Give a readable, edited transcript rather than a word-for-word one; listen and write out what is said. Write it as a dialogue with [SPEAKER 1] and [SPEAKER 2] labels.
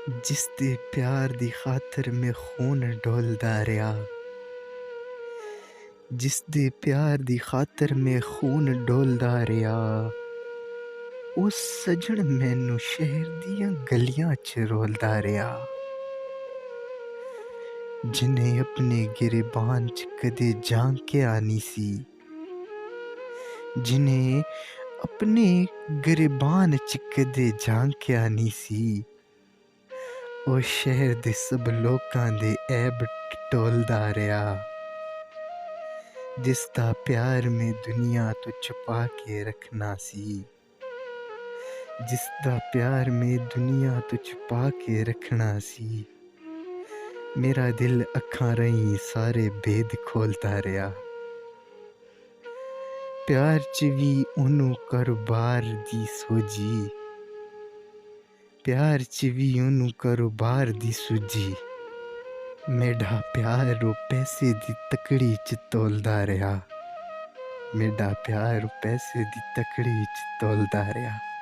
[SPEAKER 1] जिस दे प्यार दी खातर मैं खून डोलदा रहा। जिस दे प्यार दी खातर मैं खून डोलदा रहा। ओ सजन मैनू शहर दियां गलियां च रोलदा रहा। जिन्हें अपने गिरबान च कदे झांकेआ नी सी। जिन्हें अपने गिरबान च कदे झांकेआ नी सी। ओ शहर दे सब लोकां दे ऐब टटोलदा रहा। जिसदा प्यार मैं दुनिया तो छुपा के रखना सी। जिसदा प्यार मैं दुनिया तो छुपा के रखना सी। मेरा दिल अखां राहीं सारे भेद खोलदा रहा। प्यार च वी ओनू कारोबार दी सोझी। प्यार च वी ओनू कारोबार दी सूझी। मेरा प्यार ओ पैसे दी तकड़ी च तोलदा रहा। मेरा प्यार ओ पैसे दी तकड़ी च तोलदा रहा।